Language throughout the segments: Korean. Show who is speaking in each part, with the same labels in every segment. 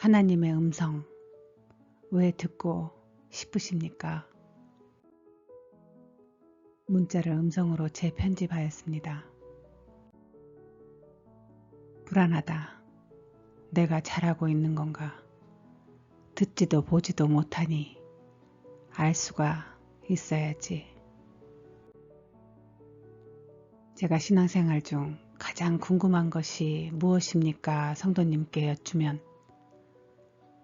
Speaker 1: 하나님의 음성 왜 듣고 싶으십니까? 문자를 음성으로 재편집하였습니다. 불안하다. 내가 잘하고 있는 건가? 듣지도 보지도 못하니 알 수가 있어야지. 제가 신앙생활 중 가장 궁금한 것이 무엇입니까? 성도님께 여쭈면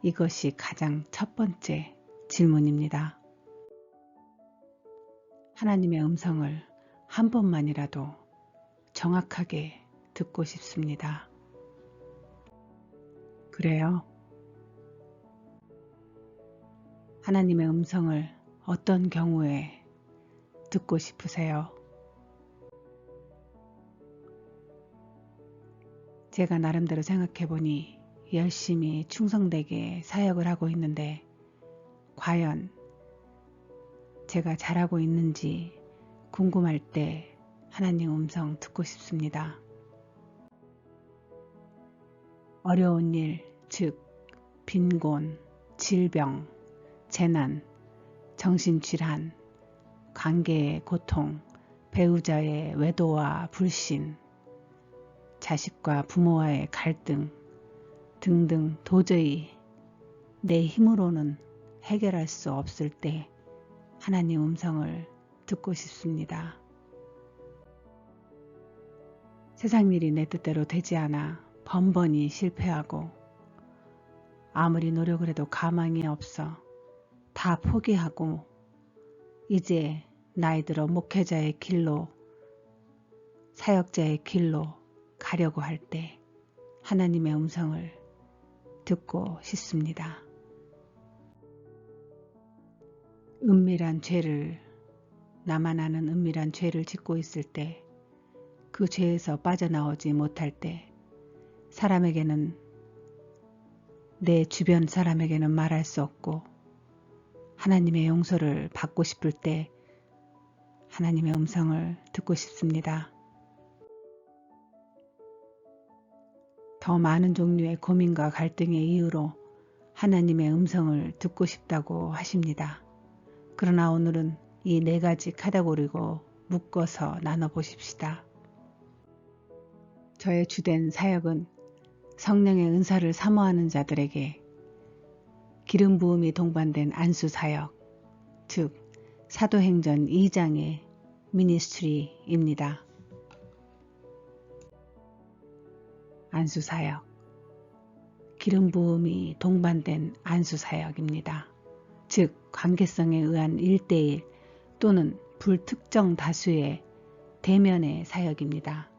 Speaker 1: 이것이 가장 첫 번째 질문입니다. 하나님의 음성을 한 번만이라도 정확하게 듣고 싶습니다. 그래요. 하나님의 음성을 어떤 경우에 듣고 싶으세요? 제가 나름대로 생각해보니 열심히 충성되게 사역을 하고 있는데 과연 제가 잘하고 있는지 궁금할 때 하나님 음성 듣고 싶습니다. 어려운 일, 즉 빈곤, 질병, 재난, 정신질환, 관계의 고통, 배우자의 외도와 불신, 자식과 부모와의 갈등 등등 도저히 내 힘으로는 해결할 수 없을 때 하나님 음성을 듣고 싶습니다. 세상 일이 내 뜻대로 되지 않아 번번이 실패하고 아무리 노력을 해도 가망이 없어 다 포기하고 이제 나이 들어 목회자의 길로 사역자의 길로 가려고 할 때 하나님의 음성을 듣고 싶습니다. 은밀한 죄를 나만 아는 은밀한 죄를 짓고 있을 때 그 죄에서 빠져나오지 못할 때 사람에게는 내 주변 사람에게는 말할 수 없고 하나님의 용서를 받고 싶을 때 하나님의 음성을 듣고 싶습니다. 더 많은 종류의 고민과 갈등의 이유로 하나님의 음성을 듣고 싶다고 하십니다. 그러나 오늘은 이 4가지 카테고리로 묶어서 나눠보십시다. 저의 주된 사역은 성령의 은사를 사모하는 자들에게 기름 부음이 동반된 안수 사역, 즉 사도행전 2장의 미니스트리입니다. 안수 사역, 기름 부음이 동반된 안수 사역입니다. 즉 관계성에 의한 1:1 또는 불특정 다수의 대면의 사역입니다.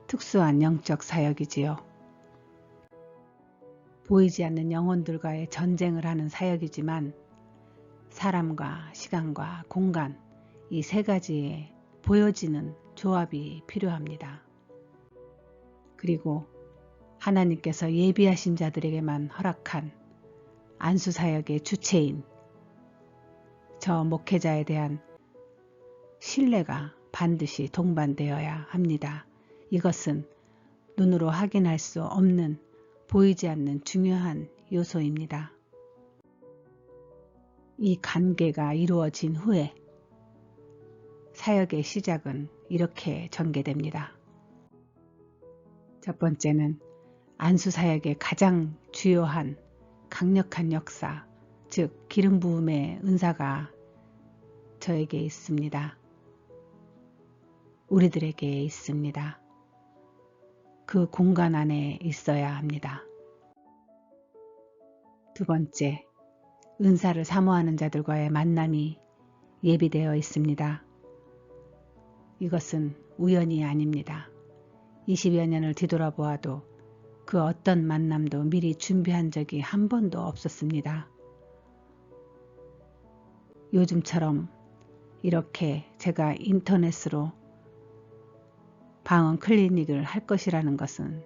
Speaker 1: 특수한 영적 사역이지요. 보이지 않는 영혼들과의 전쟁을 하는 사역이지만 사람과 시간과 공간 이 3가지의 보여지는 조합이 필요합니다. 그리고 하나님께서 예비하신 자들에게만 허락한 안수사역의 주체인 저 목회자에 대한 신뢰가 반드시 동반되어야 합니다. 이것은 눈으로 확인할 수 없는 보이지 않는 중요한 요소입니다. 이 관계가 이루어진 후에 사역의 시작은 이렇게 전개됩니다. 첫 번째는 안수사역의 가장 주요한 강력한 역사, 즉 기름 부음의 은사가 저에게 있습니다. 우리들에게 있습니다. 그 공간 안에 있어야 합니다. 두 번째, 은사를 사모하는 자들과의 만남이 예비되어 있습니다. 이것은 우연이 아닙니다. 20여 년을 뒤돌아보아도 그 어떤 만남도 미리 준비한 적이 한 번도 없었습니다. 요즘처럼 이렇게 제가 인터넷으로 방언 클리닉을 할 것이라는 것은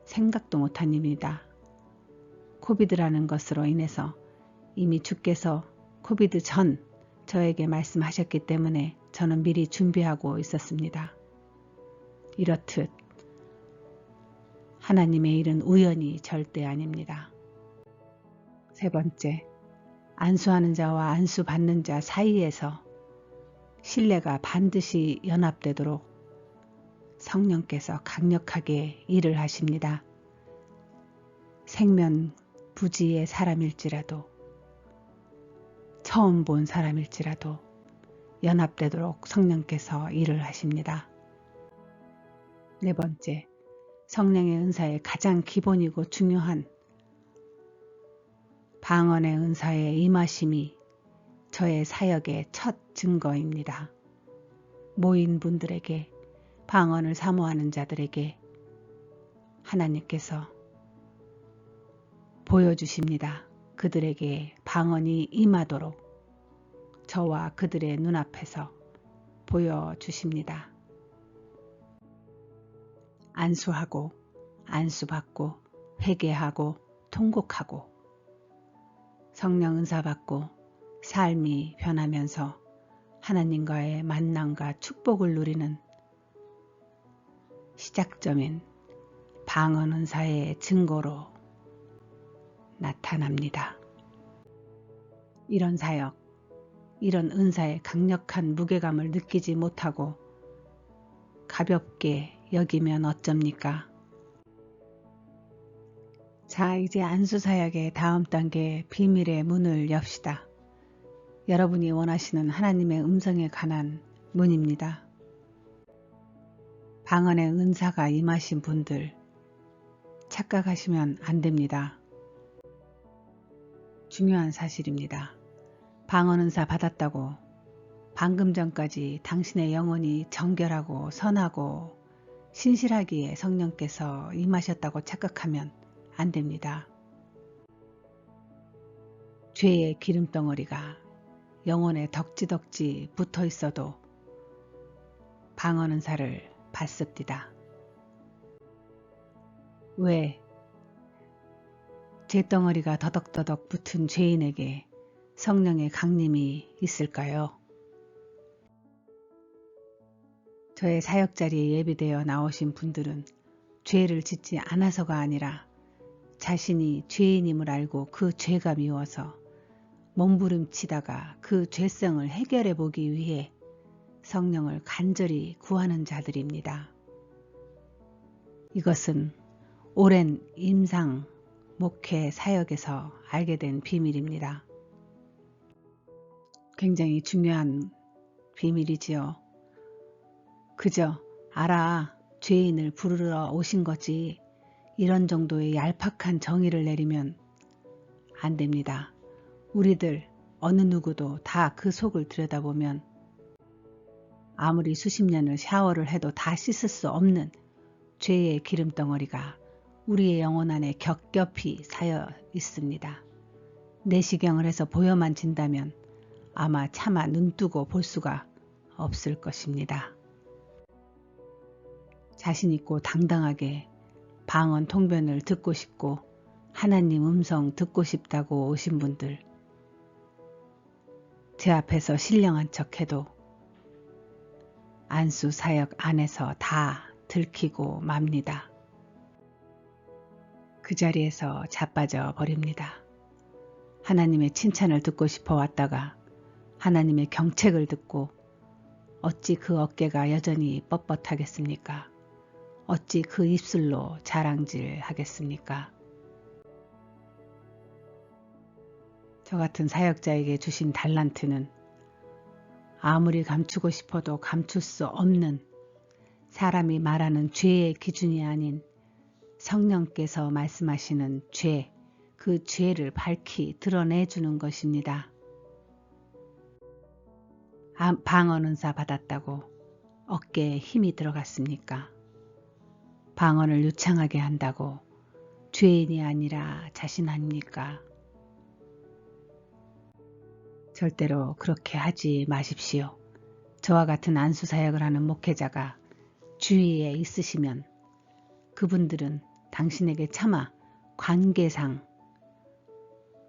Speaker 1: 생각도 못한 일입니다. 코비드라는 것으로 인해서 이미 주께서 코비드 전 저에게 말씀하셨기 때문에 저는 미리 준비하고 있었습니다. 이렇듯 하나님의 일은 우연이 절대 아닙니다. 세 번째, 안수하는 자와 안수받는 자 사이에서 신뢰가 반드시 연합되도록 성령께서 강력하게 일을 하십니다. 생면 부지의 사람일지라도 처음 본 사람일지라도 연합되도록 성령께서 일을 하십니다. 네 번째, 성령의 은사의 가장 기본이고 중요한 방언의 은사의 임하심이 저의 사역의 첫 증거입니다. 모인 분들에게, 방언을 사모하는 자들에게 하나님께서 보여주십니다. 그들에게 방언이 임하도록 저와 그들의 눈앞에서 보여주십니다. 안수하고 안수받고 회개하고 통곡하고 성령 은사 받고 삶이 변하면서 하나님과의 만남과 축복을 누리는 시작점인 방언 은사의 증거로 나타납니다. 이런 사역, 이런 은사의 강력한 무게감을 느끼지 못하고 가볍게 여기면 어쩝니까? 자, 이제 안수사역의 다음 단계 비밀의 문을 엽시다. 여러분이 원하시는 하나님의 음성에 관한 문입니다. 방언의 은사가 임하신 분들 착각하시면 안 됩니다. 중요한 사실입니다. 방언 은사 받았다고 방금 전까지 당신의 영혼이 정결하고 선하고 신실하기에 성령께서 임하셨다고 착각하면 안 됩니다. 죄의 기름덩어리가 영혼에 덕지덕지 붙어 있어도 방언 은사를 받습니다. 왜 죄덩어리가 더덕더덕 붙은 죄인에게 성령의 강림이 있을까요? 저의 사역 자리에 예비되어 나오신 분들은 죄를 짓지 않아서가 아니라 자신이 죄인임을 알고 그 죄가 미워서 몸부림치다가 그 죄성을 해결해 보기 위해 성령을 간절히 구하는 자들입니다. 이것은 오랜 임상 목회 사역에서 알게 된 비밀입니다. 굉장히 중요한 비밀이지요. 그저 알아 죄인을 부르러 오신 거지 이런 정도의 얄팍한 정의를 내리면 안 됩니다. 우리들 어느 누구도 다 그 속을 들여다보면 아무리 수십 년을 샤워를 해도 다 씻을 수 없는 죄의 기름덩어리가 우리의 영혼 안에 겹겹이 쌓여 있습니다. 내시경을 해서 보여만 진다면 아마 차마 눈뜨고 볼 수가 없을 것입니다. 자신 있고 당당하게 방언 통변을 듣고 싶고 하나님 음성 듣고 싶다고 오신 분들, 제 앞에서 신령한 척해도 안수 사역 안에서 다 들키고 맙니다. 그 자리에서 자빠져 버립니다. 하나님의 칭찬을 듣고 싶어 왔다가 하나님의 경책을 듣고 어찌 그 어깨가 여전히 뻣뻣하겠습니까? 어찌 그 입술로 자랑질 하겠습니까? 저 같은 사역자에게 주신 달란트는 아무리 감추고 싶어도 감출 수 없는 사람이 말하는 죄의 기준이 아닌 성령께서 말씀하시는 죄, 그 죄를 밝히 드러내주는 것입니다. 방언 은사 받았다고 어깨에 힘이 들어갔습니까? 방언을 유창하게 한다고 죄인이 아니라 자신 아닙니까? 절대로 그렇게 하지 마십시오. 저와 같은 안수사역을 하는 목회자가 주위에 있으시면 그분들은 당신에게 차마 관계상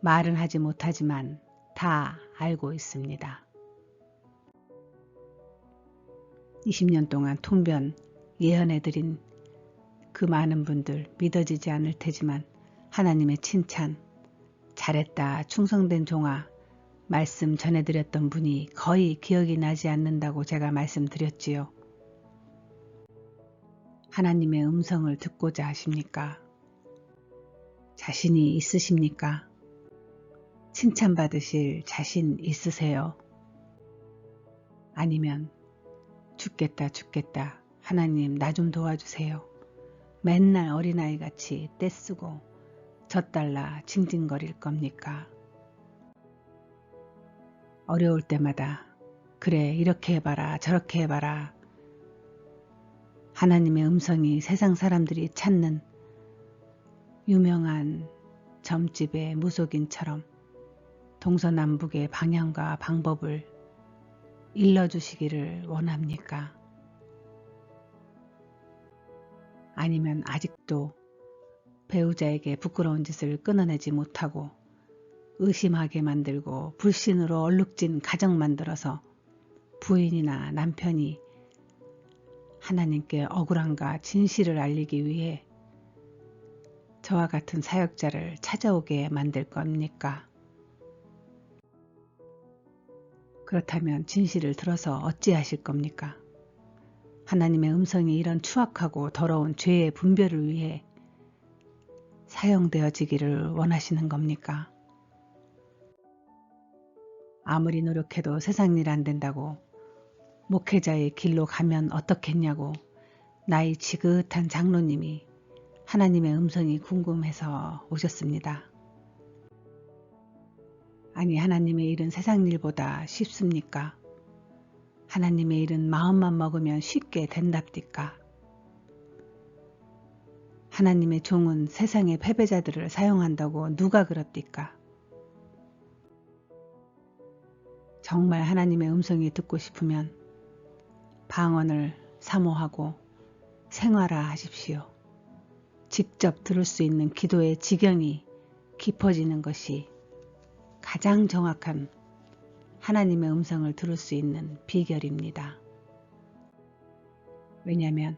Speaker 1: 말은 하지 못하지만 다 알고 있습니다. 20년 동안 통변 예언해드린 그 많은 분들 믿어지지 않을 테지만 하나님의 칭찬, 잘했다, 충성된 종아, 말씀 전해드렸던 분이 거의 기억이 나지 않는다고 제가 말씀드렸지요. 하나님의 음성을 듣고자 하십니까? 자신이 있으십니까? 칭찬받으실 자신 있으세요? 아니면 죽겠다 하나님 나 좀 도와주세요. 맨날 어린아이같이 떼쓰고 젖달라 징징거릴 겁니까? 어려울 때마다 그래 이렇게 해봐라 저렇게 해봐라 하나님의 음성이 세상 사람들이 찾는 유명한 점집의 무속인처럼 동서남북의 방향과 방법을 일러주시기를 원합니까? 아니면 아직도 배우자에게 부끄러운 짓을 끊어내지 못하고 의심하게 만들고 불신으로 얼룩진 가정 만들어서 부인이나 남편이 하나님께 억울함과 진실을 알리기 위해 저와 같은 사역자를 찾아오게 만들 겁니까? 그렇다면 진실을 들어서 어찌하실 겁니까? 하나님의 음성이 이런 추악하고 더러운 죄의 분별을 위해 사용되어지기를 원하시는 겁니까? 아무리 노력해도 세상 일 안 된다고 목회자의 길로 가면 어떻겠냐고 나이 지긋한 장로님이 하나님의 음성이 궁금해서 오셨습니다. 아니 하나님의 일은 세상 일보다 쉽습니까? 하나님의 일은 마음만 먹으면 쉽게 된답디까? 하나님의 종은 세상의 패배자들을 사용한다고 누가 그럽디까? 정말 하나님의 음성이 듣고 싶으면 방언을 사모하고 생활화 하십시오. 직접 들을 수 있는 기도의 지경이 깊어지는 것이 가장 정확한 하나님의 음성을 들을 수 있는 비결입니다. 왜냐하면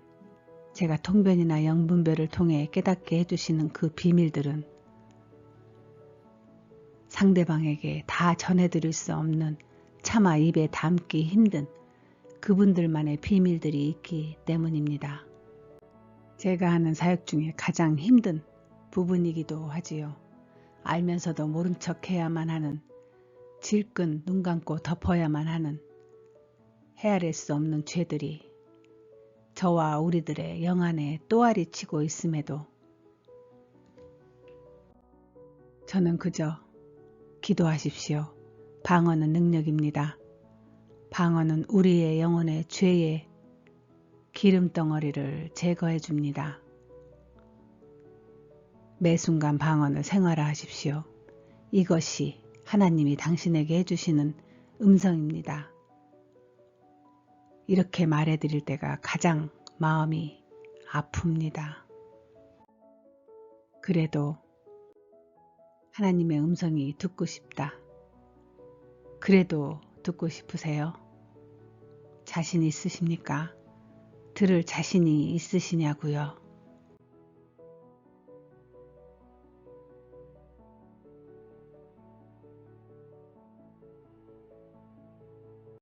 Speaker 1: 제가 통변이나 영분별을 통해 깨닫게 해주시는 그 비밀들은 상대방에게 다 전해드릴 수 없는 차마 입에 담기 힘든 그분들만의 비밀들이 있기 때문입니다. 제가 하는 사역 중에 가장 힘든 부분이기도 하지요. 알면서도 모른 척 해야만 하는 질끈 눈 감고 덮어야만 하는 헤아릴 수 없는 죄들이 저와 우리들의 영안에 또아리 치고 있음에도 저는 그저 기도하십시오. 방언은 능력입니다. 방언은 우리의 영혼의 죄의 기름덩어리를 제거해 줍니다. 매 순간 방언을 생활화하십시오. 이것이 하나님이 당신에게 해주시는 음성입니다. 이렇게 말해드릴 때가 가장 마음이 아픕니다. 그래도 하나님의 음성이 듣고 싶다. 그래도 듣고 싶으세요? 자신 있으십니까? 들을 자신이 있으시냐고요?